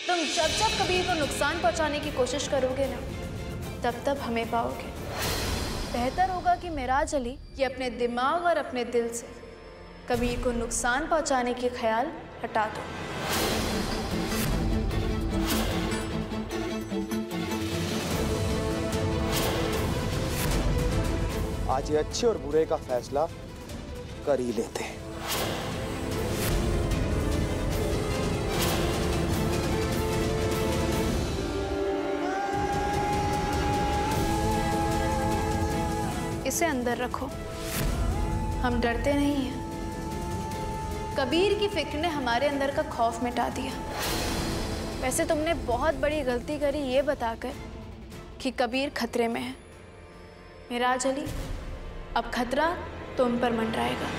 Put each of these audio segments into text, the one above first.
तुम जब जब कबीर को नुकसान पहुंचाने की कोशिश करोगे ना, तब तब हमें पाओगे। बेहतर होगा कि मेराज अली ये अपने दिमाग और अपने दिल से कबीर को नुकसान पहुंचाने के ख्याल हटा दो। आज ये अच्छे और बुरे का फैसला कर ही लेते हैं। इसे अंदर रखो, हम डरते नहीं हैं। कबीर की फिक्र ने हमारे अंदर का खौफ मिटा दिया। वैसे तुमने बहुत बड़ी गलती करी ये बताकर कि कबीर खतरे में है। मेराज अली, अब खतरा तुम पर मंडराएगा।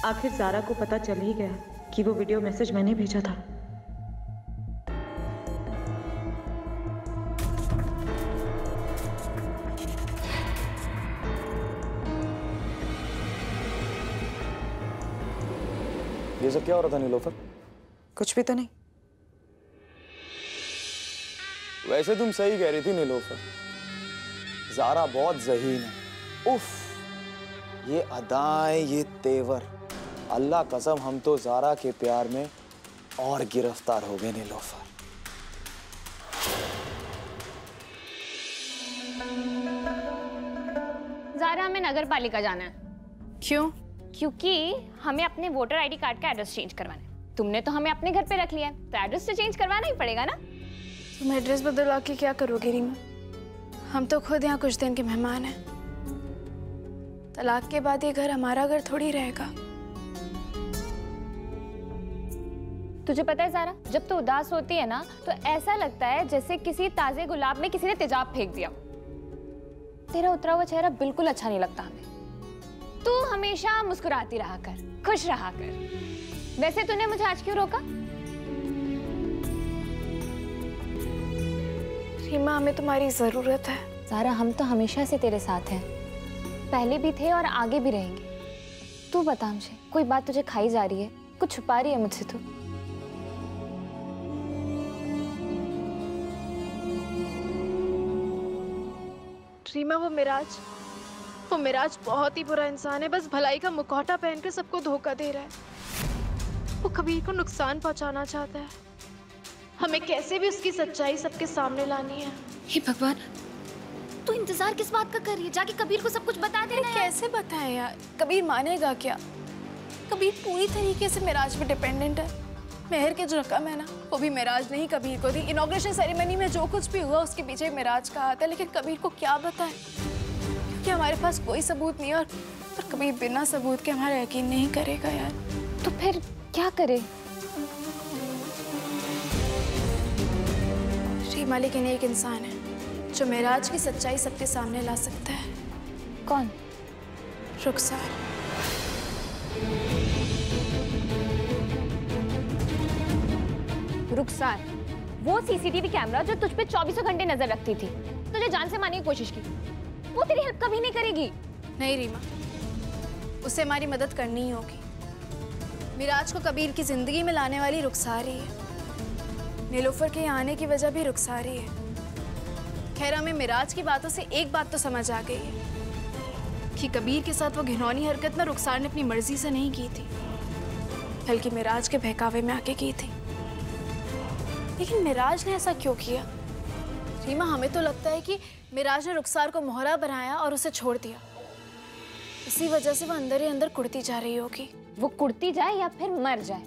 आखिर ज़ारा को पता चल ही गया कि वो वीडियो मैसेज मैंने भेजा था। ये सब क्या हो रहा था नीलोफर? कुछ भी तो नहीं। वैसे तुम सही कह रही थी नीलोफर, ज़ारा बहुत ज़हीन है। उफ, ये अदाएं, ये तेवर, अल्लाह कसम हम तो ज़ारा के प्यार में और गिरफ्तार हो गए नीलोफर। ज़ारा, हमें नगर पालिका जाना है। क्यों? क्योंकि हमें अपने वोटर आईडी कार्ड का एड्रेस चेंज करवाना है। तुमने तो हमें अपने घर पे रख लिया है, तो एड्रेस तो चेंज करवाना ही पड़ेगा ना। तुम एड्रेस बदलवा के क्या करोगे रीमा? हम तो खुद यहाँ कुछ दिन के मेहमान हैं। तलाक के बाद ये घर हमारा घर थोड़ी रहेगा। तुझे पता है ज़ारा, जब तो उदास होती है ना, तो ऐसा लगता है जैसे किसी ताजे गुलाब में किसी ने तेजाब फेंक दिया। तेरा उतरा हुआ चेहरा बिल्कुल अच्छा नहीं लगता हमें। तू हमेशा मुस्कुराती रहा कर, खुश रहा कर। वैसे तूने मुझे आज क्यों रोका? रीमा, हमें तुम्हारी जरूरत है। ज़ारा, हम तो हमेशा से तेरे साथ हैं, पहले भी थे और आगे भी रहेंगे। तू बता मुझे, कोई बात तुझे खाई जा रही है, कुछ छुपा रही है मुझसे तू? रीमा, वो मिराज बहुत ही बुरा इंसान है। बस भलाई का मुखौटा पहनकर सबको धोखा दे रहा है। वो कबीर को नुकसान पहुंचाना चाहता है। हमें कैसे भी उसकी सच्चाई सबके सामने लानी है। हे भगवान, तू इंतजार किस बात का कर रही है? जाके कबीर को सब कुछ बता देना। कैसे बताएं यार? कबीर मानेगा क्या? कबीर पूरी तरीके से मिराज पे डिपेंडेंट है। मेहर के जो रकम है ना, वो भी मिराज ने ही कबीर को दी। इनॉग्रेशन सेरेमनी में जो कुछ भी हुआ उसके पीछे मिराज का हाथ है। लेकिन कबीर को क्या बताएं, क्योंकि हमारे पास कोई सबूत नहीं है। और कबीर बिना सबूत के हमारा यकीन नहीं करेगा यार। तो फिर क्या करे? रीमा, लेकिन एक इंसान है जो मिराज की सच्चाई सबके सामने ला सकता है। कौन? रुखसार। रुखसार, वो सीसीटीवी कैमरा जो तुझ पे 24 घंटे नजर रखती थी, तुझे जान से मारने की कोशिश की, वो तेरी हेल्प कभी नहीं करेगी। नहीं रीमा, उसे हमारी मदद करनी ही होगी। मिराज को कबीर की जिंदगी में लाने वाली रुखसार ही है। नीलोफर के यहाँ आने की वजह भी रुखसार ही है। खैर, हमें मिराज की बातों से एक बात तो समझ आ गई है कि कबीर के साथ वो घिनौनी हरकत ना रुखसार ने अपनी मर्जी से नहीं की थी, बल्कि मिराज के बहकावे में आके की थी। लेकिन मिराज ने ऐसा क्यों किया? रीमा, हमें तो लगता है कि मिराज ने रुखसार को मोहरा बनाया और उसे छोड़ दिया। इसी वजह से वो अंदर ही अंदर कुड़ती जा रही होगी। वो कुड़ती जाए या फिर मर जाए,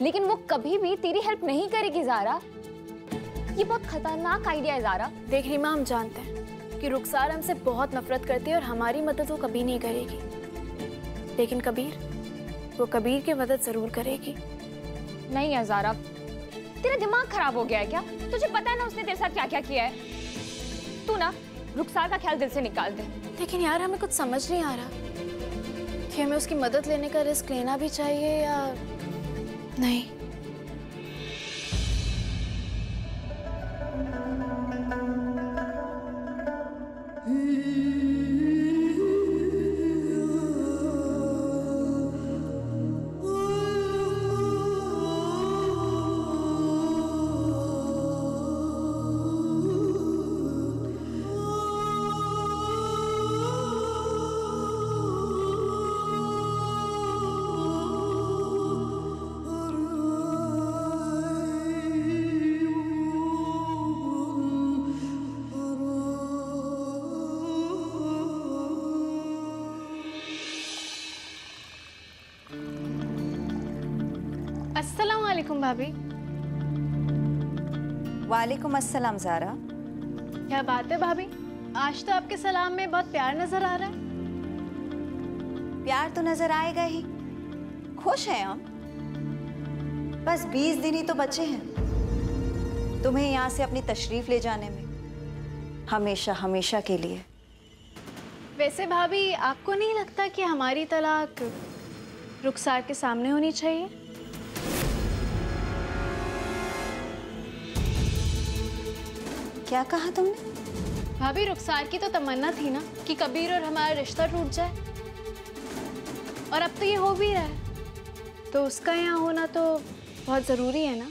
लेकिन वो कभी भी तेरी हेल्प नहीं करेगी ज़ारा। ये बहुत खतरनाक आइडिया है ज़ारा। देख रीमा, हम जानते हैं कि रुखसार हमसे बहुत नफरत करती है और हमारी मदद वो कभी नहीं करेगी। लेकिन कबीर, वो कबीर की मदद जरूर करेगी। नहीं है ज़ारा, तेरा दिमाग खराब हो गया है क्या? तुझे पता है ना उसने तेरे साथ क्या क्या किया है। तू ना रुखसार का ख्याल दिल से निकाल दे। लेकिन यार, हमें कुछ समझ नहीं आ रहा कि हमें उसकी मदद लेने का रिस्क लेना भी चाहिए या नहीं। वालेकुम भाभी। वालेकुम अस्सलाम ज़ारा। क्या बात है भाभी, आज तो आपके सलाम में बहुत प्यार नजर आ रहा है। प्यार तो नजर आएगा ही, खुश हैं हम। बस 20 दिन ही तो बचे हैं तुम्हें यहाँ से अपनी तशरीफ ले जाने में, हमेशा हमेशा के लिए। वैसे भाभी, आपको नहीं लगता कि हमारी तलाक रुखसार के सामने होनी चाहिए? क्या कहा तुमने? भाभी, रुखसार की तो तमन्ना थी ना कि कबीर और हमारा रिश्ता टूट जाए, और अब तो ये हो भी रहा है, तो उसका यहाँ होना तो बहुत ज़रूरी है ना।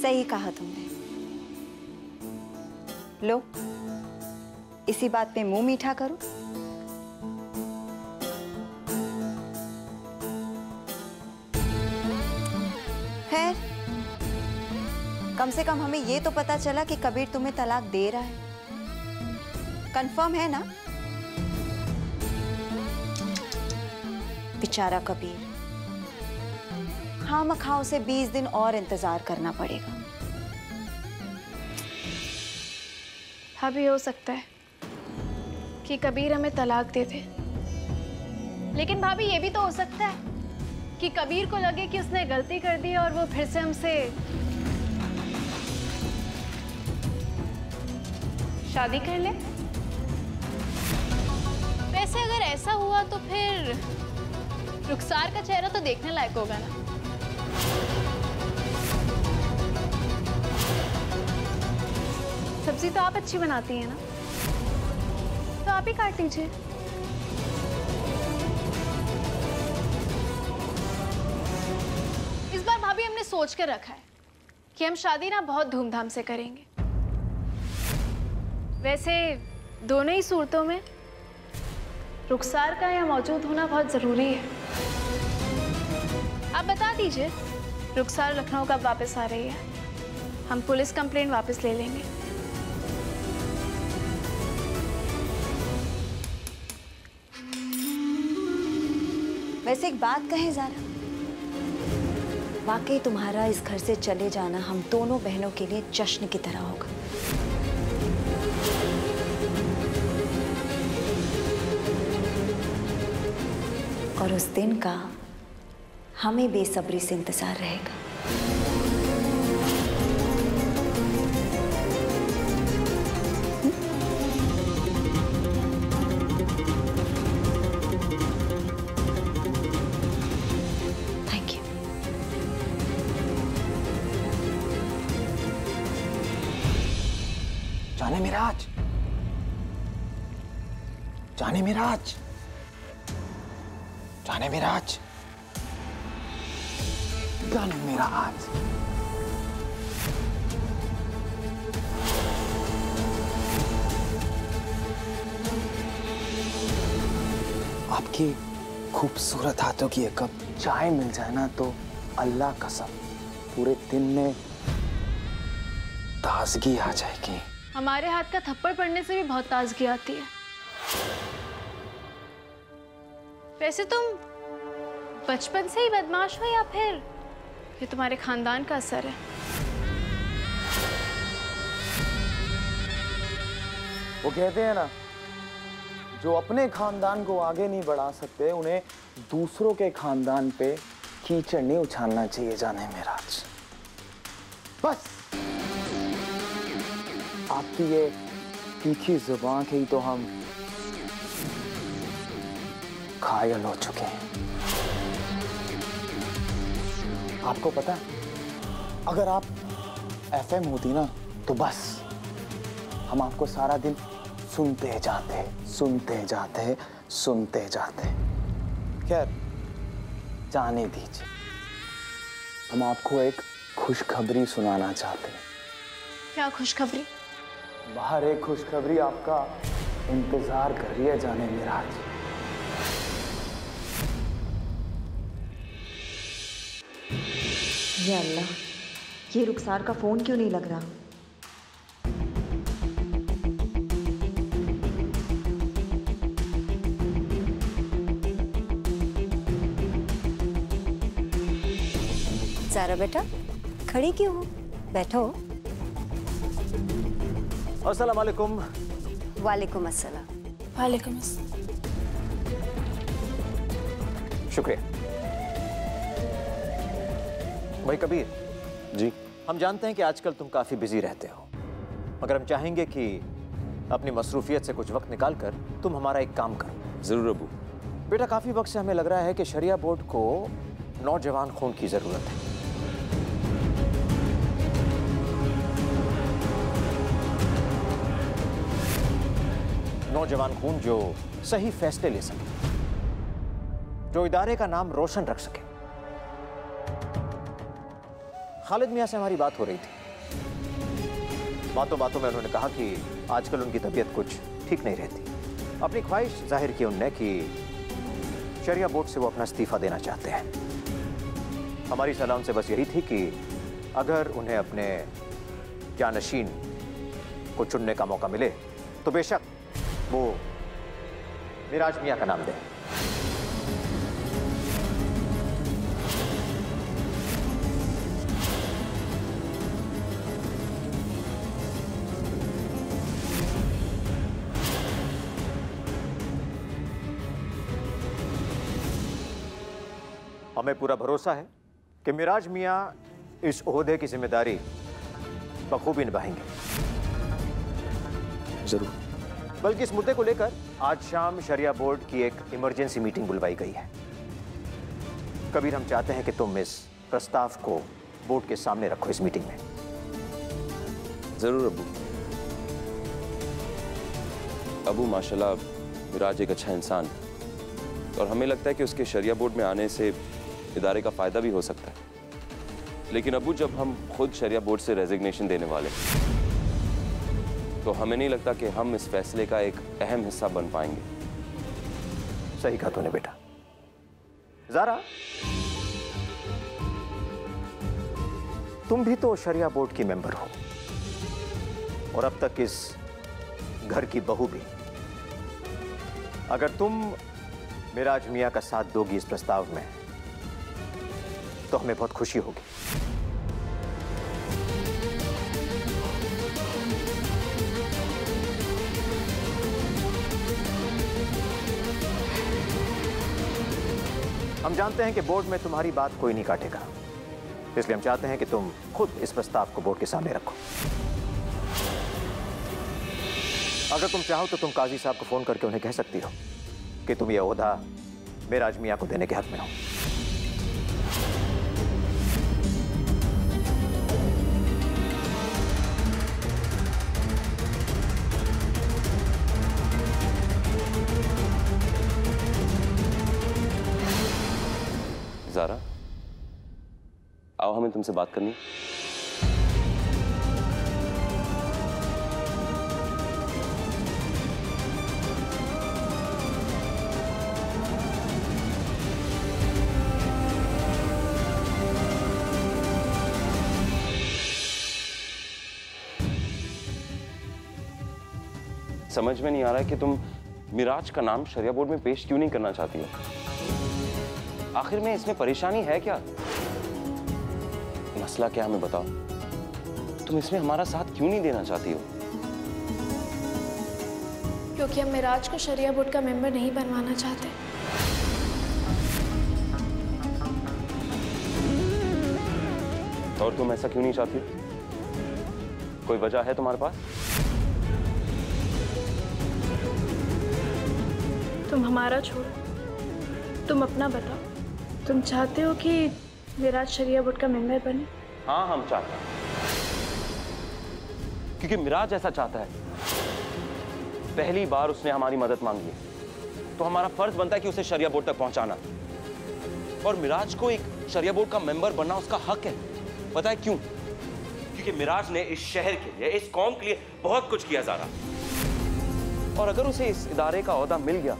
सही कहा तुमने। लो, इसी बात पे मुंह मीठा करो। खैर, कम से कम हमें ये तो पता चला कि कबीर तुम्हें तलाक दे रहा है। कंफर्म है ना? बेचारा कबीर, खामखा उसे 20 दिन और इंतजार करना पड़ेगा। भाभी, हो सकता है कि कबीर हमें तलाक दे दे, लेकिन भाभी ये भी तो हो सकता है कि कबीर को लगे कि उसने गलती कर दी और वो फिर से हमसे शादी कर ले। वैसे अगर ऐसा हुआ तो फिर रुखसार का चेहरा तो देखने लायक होगा ना। सब्जी तो आप अच्छी बनाती हैं ना, तो आप ही काट लीजिए। इस बार भाभी हमने सोच कर रखा है कि हम शादी ना बहुत धूमधाम से करेंगे। वैसे दोनों ही सूरतों में रुखसार का यहाँ मौजूद होना बहुत ज़रूरी है। आप बता दीजिए रुखसार लखनऊ कब वापस आ रही है, हम पुलिस कंप्लेंट वापस ले लेंगे। वैसे एक बात कहें ज़ारा, वाकई तुम्हारा इस घर से चले जाना हम दोनों बहनों के लिए जश्न की तरह होगा। और उस दिन का हमें बेसब्री से इंतजार रहेगा। Thank you. जाने मिराज, जाने मिराज, जाने मिराज, जाने मिराज। आपकी खूबसूरत हाथों की एक कप चाय मिल जाए ना तो अल्लाह कसम पूरे दिन में ताजगी आ जाएगी। हमारे हाथ का थप्पड़ पड़ने से भी बहुत ताजगी आती है। वैसे तुम बचपन से ही बदमाश हो या फिर ये तुम्हारे खानदान का असर है? वो कहते हैं ना, जो अपने खानदान को आगे नहीं बढ़ा सकते उन्हें दूसरों के खानदान पे कीचड़ नहीं उछालना चाहिए। जाने मिराज, बस आपकी ये तीखी जुबान की तो हम घायल हो चुके हैं। आपको पता है, अगर आप FM होती ना तो बस हम आपको सारा दिन सुनते जाते, सुनते जाते, सुनते जाते। खैर, जाने दीजिए, हम आपको एक खुशखबरी सुनाना चाहते हैं। क्या खुशखबरी? बाहर एक खुशखबरी आपका इंतजार कर रही है जाने मिराज। या अल्लाह, ये रुखसार का फोन क्यों नहीं लग रहा? ज़ारा बेटा, खड़ी क्यों हो? बैठो। अस्सलाम वालेकुम। वालेकुम अस्सलाम। वालेकुम अस्सलाम। शुक्रिया। भाई कबीर जी। हम जानते हैं कि आजकल तुम काफ़ी बिजी रहते हो, मगर हम चाहेंगे कि अपनी मसरूफियत से कुछ वक्त निकाल कर तुम हमारा एक काम करो। जरूर अबू। बेटा, काफ़ी वक्त से हमें लग रहा है कि शरिया बोर्ड को नौजवान खून की ज़रूरत है। नौजवान खून जो सही फैसले ले सके, जो इदारे का नाम रोशन रख सके। खालिद मियां से हमारी बात हो रही थी। बातों बातों में उन्होंने कहा कि आजकल उनकी तबीयत कुछ ठीक नहीं रहती। अपनी ख्वाहिश जाहिर की उनने कि शरिया बोर्ड से वो अपना इस्तीफा देना चाहते हैं। हमारी सलाह उनसे बस यही थी कि अगर उन्हें अपने जानशीन को चुनने का मौका मिले तो बेशक वो मिराज मियां का नाम दें। हमें पूरा भरोसा है कि मिराज मियां इस ओहदे की जिम्मेदारी बखूबी निभाएंगे। जरूर। बल्कि इस मुद्दे को लेकर आज शाम शरिया बोर्ड की एक इमरजेंसी मीटिंग बुलवाई गई है। कबीर, हम चाहते हैं कि तुम इस प्रस्ताव को बोर्ड के सामने रखो इस मीटिंग में। जरूर अबू। अबू माशाल्लाह मिराज एक अच्छा इंसान है और हमें लगता है कि उसके शरिया बोर्ड में आने से इदारे का फायदा भी हो सकता है। लेकिन अबू, जब हम खुद शरिया बोर्ड से रेजिग्नेशन देने वाले तो हमें नहीं लगता कि हम इस फैसले का एक अहम हिस्सा बन पाएंगे। सही कहा तूने बेटा। ज़ारा, तुम भी तो शरिया बोर्ड की मेंबर हो और अब तक इस घर की बहू भी। अगर तुम मिराज मियां का साथ दोगी इस प्रस्ताव में तो हमें बहुत खुशी होगी। हम जानते हैं कि बोर्ड में तुम्हारी बात कोई नहीं काटेगा, इसलिए हम चाहते हैं कि तुम खुद इस प्रस्ताव को बोर्ड के सामने रखो। अगर तुम चाहो तो तुम काजी साहब को फोन करके उन्हें कह सकती हो कि तुम ये ओहदा मिराज मियां को देने के हक में हो। ज़ारा, आओ, हमें तुमसे बात करनी। समझ में नहीं आ रहा है कि तुम मिराज का नाम शरिया बोर्ड में पेश क्यों नहीं करना चाहती हो। आखिर में इसमें परेशानी है क्या? मसला क्या, हमें बताओ। तुम इसमें हमारा साथ क्यों नहीं देना चाहती हो? क्योंकि हम मिराज को शरिया बोर्ड का मेंबर नहीं बनवाना चाहते। और तुम ऐसा क्यों नहीं चाहती? कोई वजह है तुम्हारे पास? तुम हमारा छोड़ो, तुम अपना बताओ। तुम चाहते हो कि मिराज शरिया बोर्ड का मेंबर बने? हाँ, हम चाहते हैं, क्योंकि मिराज ऐसा चाहता है। पहली बार उसने हमारी मदद मांगी है, तो हमारा फर्ज बनता है कि उसे शरिया बोर्ड तक पहुंचाना। और मिराज को एक शरिया बोर्ड का मेंबर बनना उसका हक है। पता है क्यों? क्योंकि मिराज ने इस शहर के लिए, इस कौम के लिए बहुत कुछ किया ज़ारा। और अगर उसे इस इदारे का ओहदा मिल गया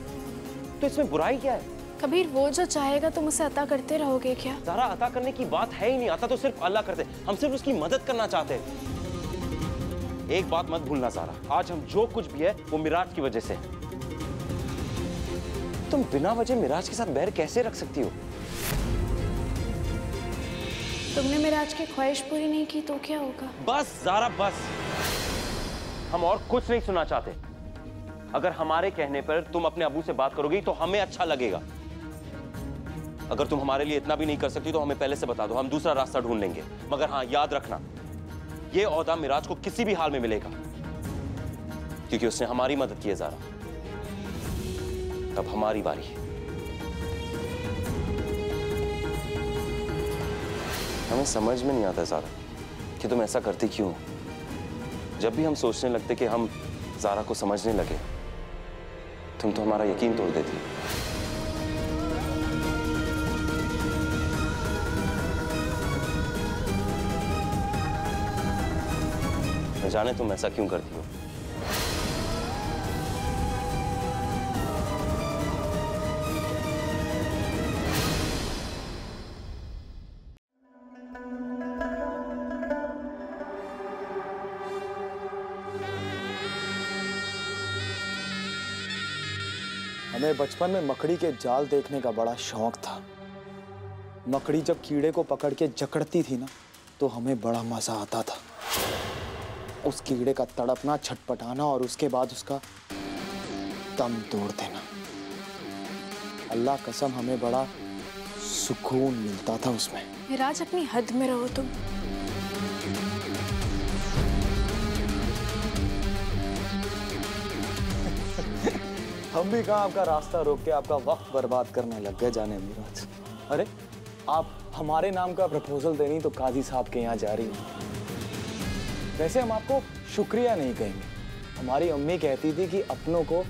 तो इसमें बुराई क्या है? कबीर, वो जो चाहेगा तुम उसे अता करते रहोगे क्या? ज़ारा, अता करने की बात है ही नहीं। अता तो सिर्फ अल्लाह करते, हम सिर्फ उसकी मदद करना चाहते हैं। एक बात मत भूलना ज़ारा, आज हम जो कुछ भी है वो मिराज की वजह से है। तुम बिना वजह मिराज के साथ बैर कैसे रख सकती हो? तुमने मिराज की ख्वाहिश पूरी नहीं की तो क्या होगा? बस ज़ारा बस, हम और कुछ नहीं सुनना चाहते। अगर हमारे कहने पर तुम अपने अबू से बात करोगी तो हमें अच्छा लगेगा। अगर तुम हमारे लिए इतना भी नहीं कर सकती तो हमें पहले से बता दो, हम दूसरा रास्ता ढूंढ लेंगे। मगर हाँ, याद रखना, ये ओहदा मिराज को किसी भी हाल में मिलेगा, क्योंकि उसने हमारी मदद की है ज़ारा। अब हमारी बारी है। हमें समझ में नहीं आता ज़ारा कि तुम ऐसा करती क्यों। जब भी हम सोचने लगते कि हम ज़ारा को समझने लगे, तुम तो हमारा यकीन तोड़ देती। न जाने तुम ऐसा क्यों करती हो। हमें बचपन में मकड़ी के जाल देखने का बड़ा शौक था। मकड़ी जब कीड़े को पकड़ के जकड़ती थी ना, तो हमें बड़ा मजा आता था। उस कीड़े का तड़पना, छटपटाना और उसके बाद उसका दम तोड़ देना। अल्लाह कसम हमें बड़ा सुकून मिलता था उसमें। मिराज, अपनी हद में रहो तुम। हम भी कहाँ आपका रास्ता रोक के आपका वक्त बर्बाद करने लग गए जाने मिराज। अरे आप हमारे नाम का प्रपोजल देनी तो काजी साहब के यहाँ जा रही है। वैसे हम आपको शुक्रिया नहीं कहेंगे। हमारी अम्मी कहती थी कि अपनों को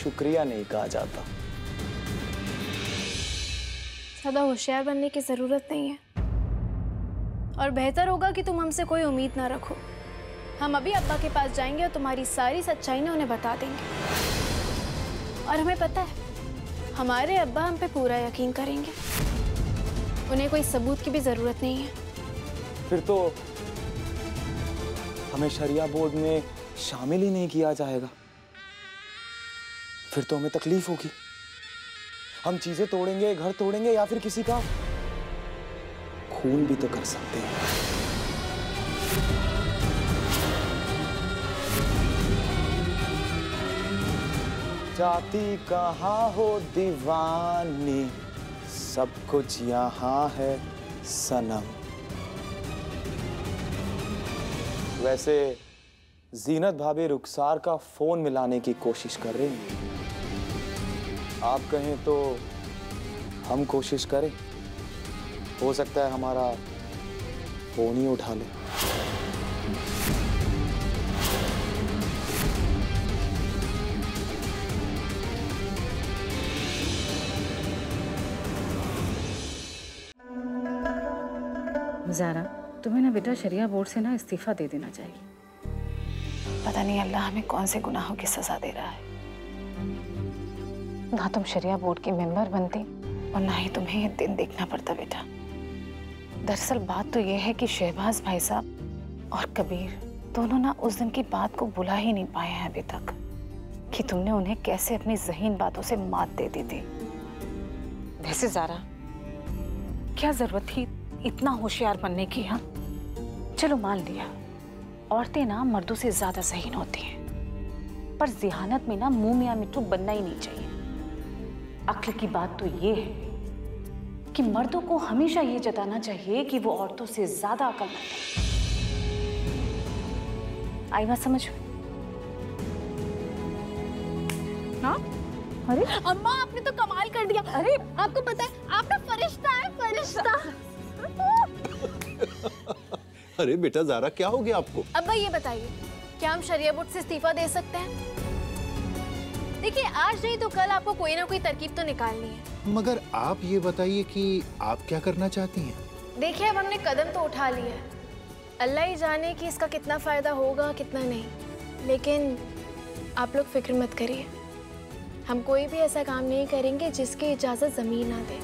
शुक्रिया नहीं कहा जाता। ज़्यादा होशियार बनने की ज़रूरत नहीं है, और बेहतर होगा कि तुम हमसे कोई उम्मीद ना रखो। हम अभी अब्बा के पास जाएंगे और तुम्हारी सारी सच्चाई ना उन्हें बता देंगे। और हमें पता है हमारे अब्बा हम पे पूरा यकीन करेंगे। उन्हें कोई सबूत की भी ज़रूरत नहीं है। फिर तो हमें शरिया बोर्ड में शामिल ही नहीं किया जाएगा। फिर तो हमें तकलीफ होगी। हम चीजें तोड़ेंगे, घर तोड़ेंगे, या फिर किसी का खून भी तो कर सकते हैं। जाती कहाँ हो दीवानी, सब कुछ यहाँ है सनम। वैसे जीनत भाभी रुखसार का फोन मिलाने की कोशिश कर रही हैं। आप कहें तो हम कोशिश करें, हो सकता है हमारा फोन ही उठा ले। ज़ारा, तुम्हें ना बेटा शरिया बोर्ड से ना इस्तीफा दे देना चाहिए। पता नहीं अल्लाह हमें कौन से गुनाहों की सजा दे रहा है। ना तुम शरिया बोर्ड की मेंबर बनती और ना ही तुम्हें ये दिन देखना पड़ता बेटा। दरअसल बात तो ये है कि शहबाज भाई साहब और कबीर दोनों ना उस दिन की बात को भुला ही नहीं पाए हैं अभी तक, कि तुमने उन्हें कैसे अपनी ज़हीन बातों से मात दे दी थी। वैसे ज़ारा, क्या जरूरत थी इतना होशियार बनने की? हाँ चलो मान लिया, औरतें ना मर्दों से ज्यादा ज़हीन होती हैं, पर ज़िहानत में ना मुंह मियां मिट्टू बनना ही नहीं चाहिए। अक्ल की बात तो ये है कि मर्दों को हमेशा ये जताना चाहिए कि वो औरतों से ज्यादा अक्लमंद है। आई बात समझ? हाँ? अरे अम्मा, आपने तो कमाल कर दिया। अरे आपको पता है आप ना फरिश्ता है, फरिश्ता। अरे बेटा ज़ारा, क्या हो गया आपको? अब्बा ये बताइए, क्या हम शरिया बोर्ड से इस्तीफा दे सकते हैं? देखिए, आज नहीं तो कल आपको कोई ना कोई तरकीब तो निकालनी है। मगर आप ये बताइए कि आप क्या करना चाहती हैं? देखिए, अब हमने कदम तो उठा लिया है। अल्लाह ही जाने कि इसका कितना फायदा होगा कितना नहीं, लेकिन आप लोग फिक्र मत करिए। हम कोई भी ऐसा काम नहीं करेंगे जिसकी इजाजत जमीन ना दे।